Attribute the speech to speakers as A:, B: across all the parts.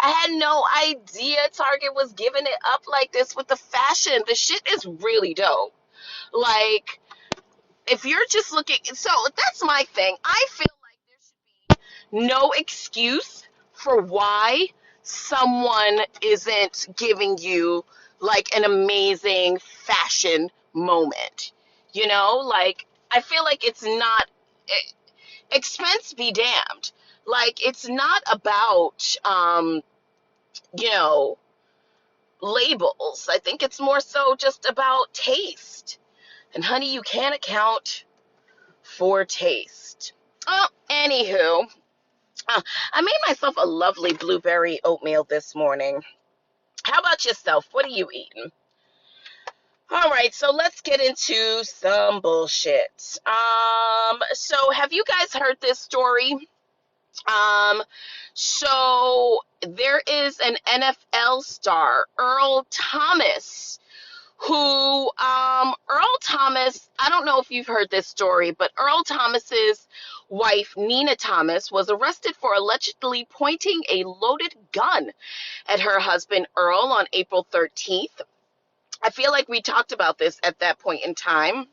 A: I had no idea Target was giving it up like this with the fashion. The shit is really dope. Like, if you're just looking, so that's my thing. I feel like there should be no excuse for why someone isn't giving you like an amazing fashion moment. You know, like, I feel like it's not, expense be damned. Like, it's not about, you know, labels. I think it's more so just about taste. And honey, you can't account for taste. Oh, anywho, I made myself a lovely blueberry oatmeal this morning. How about yourself? What are you eating? All right, so let's get into some bullshit. So have you guys heard this story? Um, so there is an NFL star, Earl Thomas, who Earl Thomas, I don't know if you've heard this story, but Earl Thomas's wife, Nina Thomas, was arrested for allegedly pointing a loaded gun at her husband Earl on April 13th. I feel like we talked about this at that point in time.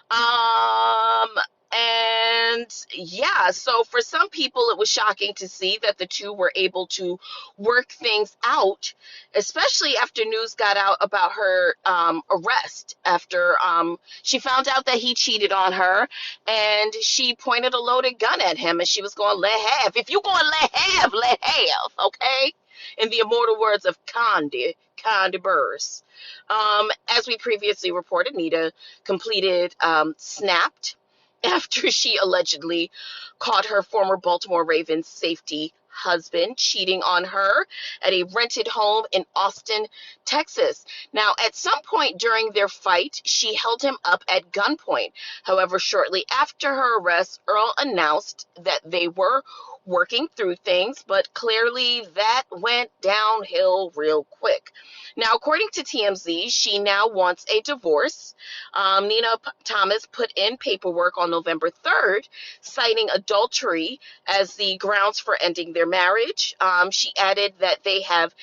A: Um, and yeah, so for some people, it was shocking to see that the two were able to work things out, especially after news got out about her arrest after she found out that he cheated on her and she pointed a loaded gun at him and she was going, let have. If you're going to let have, okay? In the immortal words of Condi Burrs. As we previously reported, Nita completed snapped after she allegedly caught her former Baltimore Ravens safety husband cheating on her at a rented home in Austin, Texas. Now, at some point during their fight, she held him up at gunpoint. However, shortly after her arrest, Earl announced that they were working through things, but clearly that went downhill real quick. Now, according to TMZ, she now wants a divorce. Nina Thomas put in paperwork on November 3rd, citing adultery as the grounds for ending their marriage. She added that they have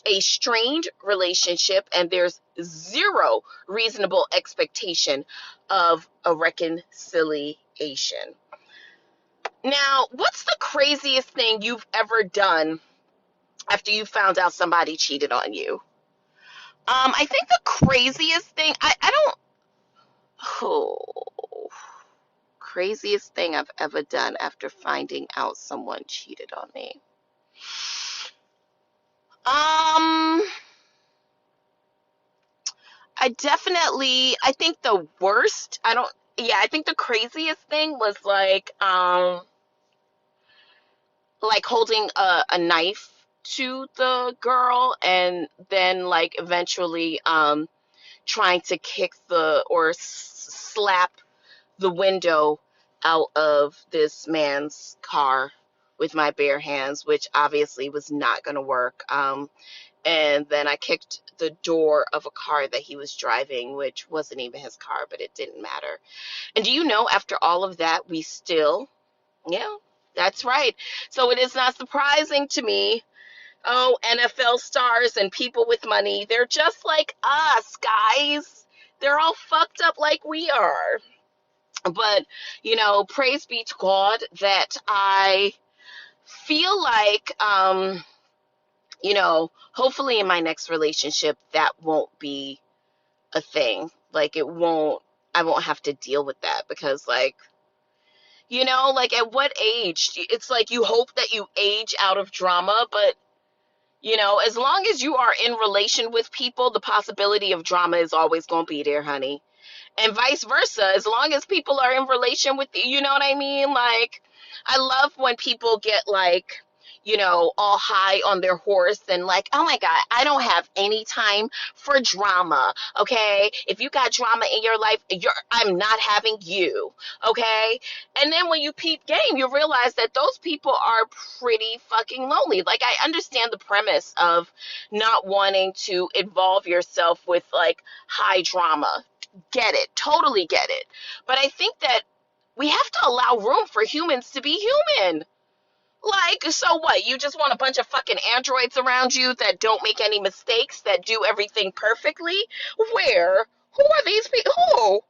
A: a strained relationship and there's zero reasonable expectation of a reconciliation. Now, what's the craziest thing you've ever done after you found out somebody cheated on you? I think the craziest thing, I don't, oh, craziest thing I've ever done after finding out someone cheated on me. I think the worst, I think the craziest thing was like holding a knife to the girl and then like eventually, trying to kick or slap the window out of this man's car with my bare hands, which obviously was not going to work. And then I kicked the door of a car that he was driving, which wasn't even his car, but it didn't matter. And do you know, after all of that, we still, yeah, that's right. So it is not surprising to me. Oh, NFL stars and people with money, they're just like us, guys. They're all fucked up like we are. But, praise be to God that I feel like, hopefully in my next relationship, that won't be a thing. Like, I won't have to deal with that because, like, like at what age? It's like you hope that you age out of drama, but as long as you are in relation with people, the possibility of drama is always going to be there, honey. And vice versa, as long as people are in relation with you, you know what I mean? Like, I love when people get like, all high on their horse and like, oh my God, I don't have any time for drama. Okay. If you got drama in your life, I'm not having you. Okay. And then when you peep game, you realize that those people are pretty fucking lonely. Like, I understand the premise of not wanting to involve yourself with like high drama. Get it. Totally get it. But I think that we have to allow room for humans to be human. Like, so what? You just want a bunch of fucking androids around you that don't make any mistakes, that do everything perfectly? Where? Who are these people?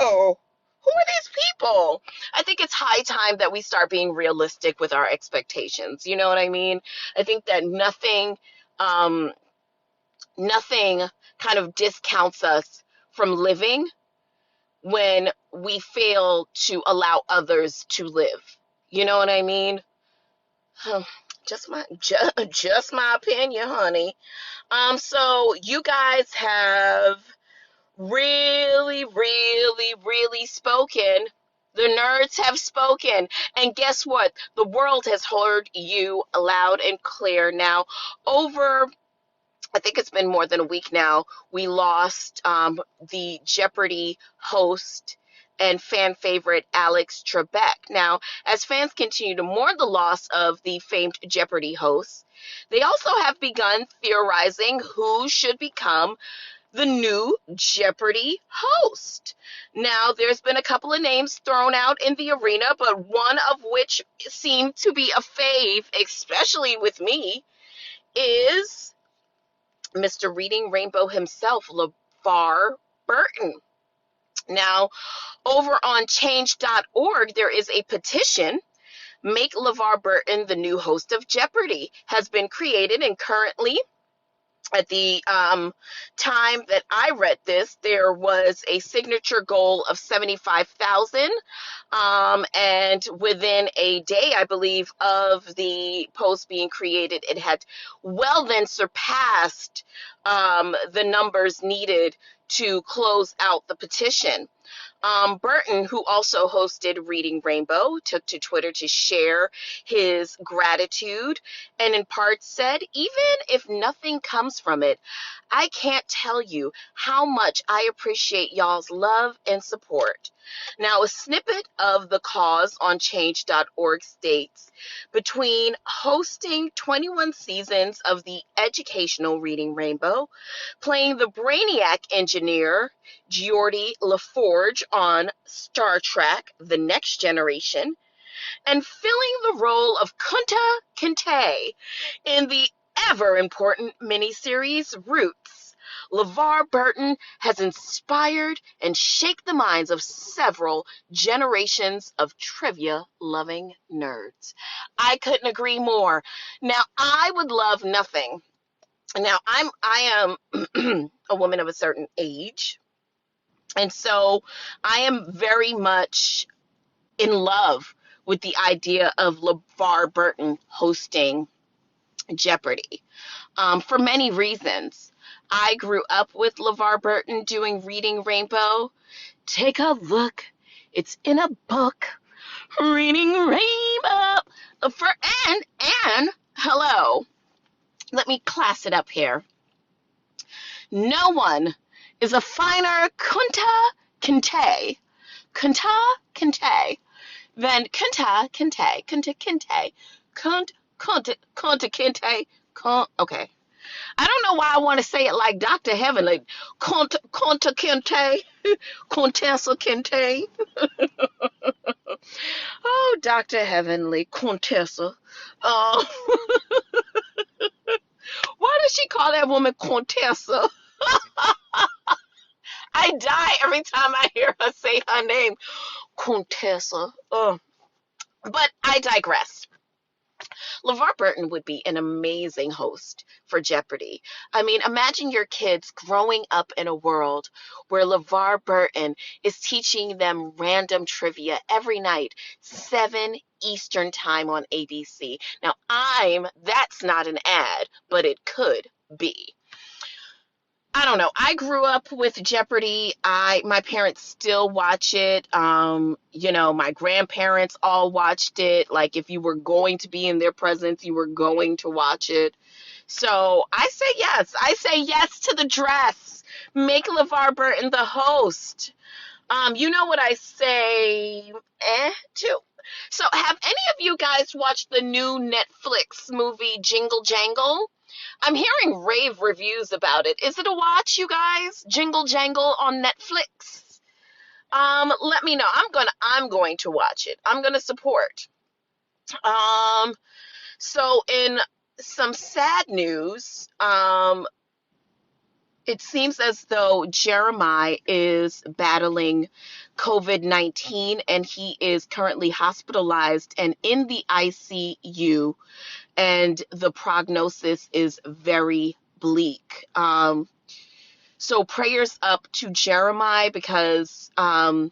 A: Who? Who are these people? I think it's high time that we start being realistic with our expectations. You know what I mean? I think that um, nothing kind of discounts us from living when we fail to allow others to live. You know what I mean? Just my opinion, honey. So you guys have really spoken. The nerds have spoken. And guess what? The world has heard you loud and clear now. I think it's been more than a week now, we lost the Jeopardy host and fan favorite Alex Trebek. Now, as fans continue to mourn the loss of the famed Jeopardy host, they also have begun theorizing who should become the new Jeopardy host. Now, there's been a couple of names thrown out in the arena, but one of which seemed to be a fave, especially with me, is Mr. Reading Rainbow himself, LeVar Burton. Now, over on change.org, there is a petition. Make LeVar Burton the new host of Jeopardy! Has been created, and currently, at the time that I read this, there was a signature goal of 75,000. And within a day, I believe, of the post being created, it had well then surpassed the numbers needed to close out the petition. Burton, who also hosted Reading Rainbow, took to Twitter to share his gratitude and in part said, even if nothing comes from it, I can't tell you how much I appreciate y'all's love and support. Now, a snippet of the cause on change.org states, between hosting 21 seasons of the educational Reading Rainbow, playing the Brainiac engineer Geordi LaForge on Star Trek The Next Generation, and filling the role of Kunta Kinte in the ever-important miniseries Roots, LeVar Burton has inspired and shaped the minds of several generations of trivia-loving nerds. I couldn't agree more. Now, I would love nothing. Now, I am a woman of a certain age, and so I am very much in love with the idea of LeVar Burton hosting Jeopardy for many reasons. I grew up with LeVar Burton doing Reading Rainbow. Take a look. It's in a book. Reading Rainbow. And hello. Let me class it up here. No one is a finer Kunta Kinte than Kunta Kinte. Okay. I don't know why I want to say it like Dr. Heaven, like Kunta Kinte, Contessa Kinte. Oh, Dr. Heavenly, Contessa. Oh, why does she call that woman Contessa? I die every time I hear her say her name, Contessa. Oh. But I digress. LeVar Burton would be an amazing host for Jeopardy! I mean, imagine your kids growing up in a world where LeVar Burton is teaching them random trivia every night, 7 Eastern time on ABC. Now, that's not an ad, but it could be. I don't know. I grew up with Jeopardy! My parents still watch it. My grandparents all watched it. Like, if you were going to be in their presence, you were going to watch it. So I say yes. I say yes to the dress. Make LeVar Burton the host. You know what I say too. So have any of you guys watched the new Netflix movie Jingle Jangle? I'm hearing rave reviews about it. Is it a watch, you guys? Jingle Jangle on Netflix? Let me know. I'm going to watch it. I'm going to support. Um, so in some sad news, it seems as though Jeremiah is battling COVID-19 and he is currently hospitalized and in the ICU, and the prognosis is very bleak. So prayers up to Jeremiah because right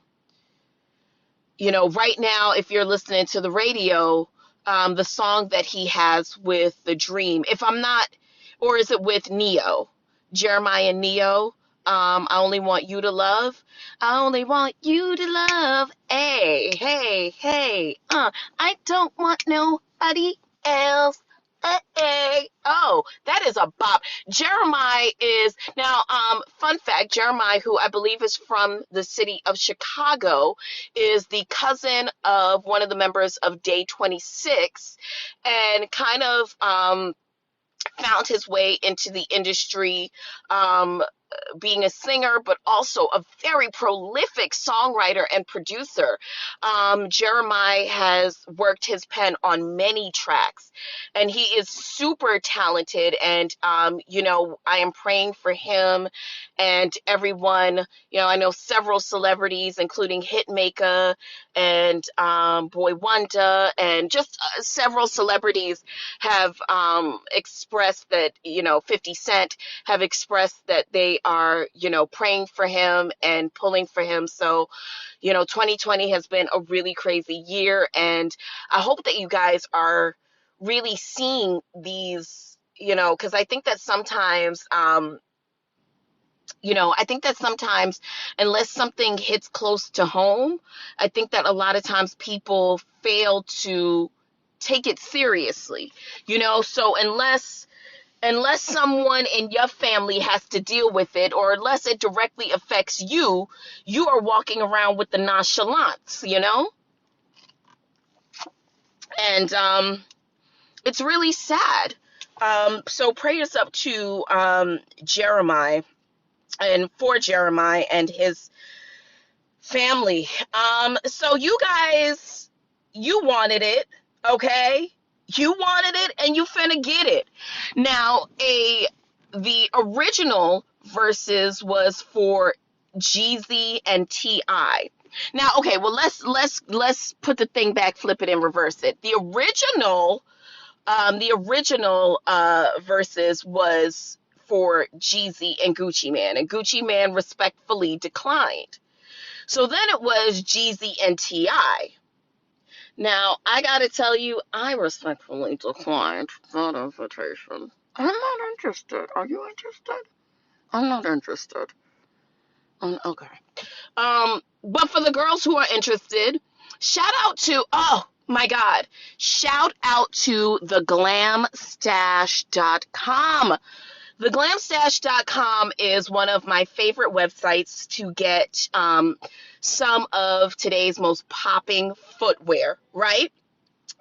A: now, if you're listening to the radio, the song that he has with The Dream, if I'm not, or is it with Neo? Jeremiah and Neo, I only want you to love. I only want you to love. Hey, hey, hey. I don't want nobody else. Hey. Oh, that is a bop. Jeremiah is now, fun fact, Jeremiah, who I believe is from the city of Chicago, is the cousin of one of the members of Day 26 and kind of found his way into the industry, being a singer, but also a very prolific songwriter and producer. Jeremiah has worked his pen on many tracks, and he is super talented. And, I am praying for him and everyone. I know several celebrities, including Hitmaker and Boy Wonder, and just several celebrities have expressed that, 50 Cent have expressed that they are, praying for him and pulling for him. So, 2020 has been a really crazy year. And I hope that you guys are really seeing these, because I think that sometimes, unless something hits close to home, I think that a lot of times people fail to take it seriously, so unless someone in your family has to deal with it, or unless it directly affects you, you are walking around with the nonchalance, and it's really sad. So prayers up to Jeremiah, and for Jeremiah and his family. So you guys, you wanted it, okay? You wanted it, and you finna get it. Now, the original verses was for Jeezy and T.I. Now, okay, well let's put the thing back, flip it, and reverse it. The original verses was for Jeezy and Gucci Man, and Gucci Man respectfully declined. So then it was Jeezy and T.I. Now, I gotta tell you, I respectfully declined that invitation. I'm not interested. Are you interested? I'm not interested. Okay. But for the girls who are interested, shout out to, oh my God, shout out to theglamstash.com. Theglamstash.com is one of my favorite websites to get some of today's most popping footwear, right?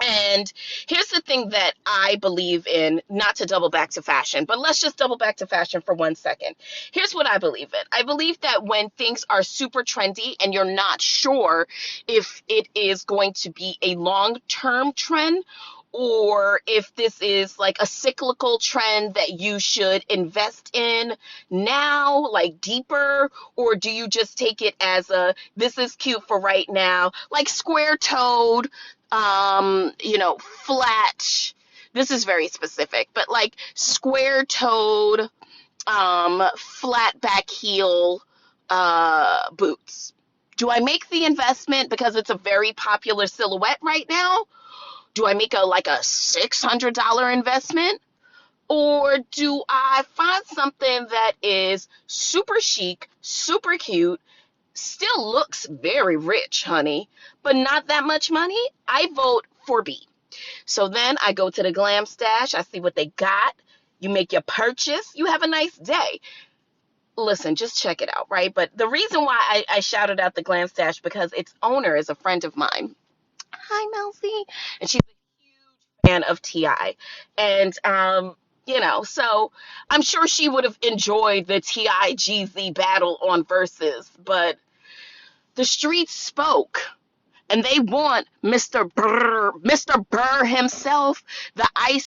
A: And here's the thing that I believe in, not to double back to fashion, but let's just double back to fashion for 1 second. Here's what I believe in. I believe that when things are super trendy and you're not sure if it is going to be a long-term trend, or if this is like a cyclical trend that you should invest in now, like deeper, or do you just take it as this is cute for right now, like square-toed, flat, this is very specific, but like square-toed, flat back heel, boots. Do I make the investment because it's a very popular silhouette right now? Do I make a $600 investment? Or do I find something that is super chic, super cute, still looks very rich, honey, but not that much money? I vote for B. So then I go to the Glam Stash. I see what they got. You make your purchase. You have a nice day. Listen, just check it out, right? But the reason why I shouted out the Glam Stash, because its owner is a friend of mine. Hi, Melcy. And she's a huge fan of T.I. And, so I'm sure she would have enjoyed the T.I. Jeezy battle on Versus, but the streets spoke. and they want Mr. Burr himself, the ice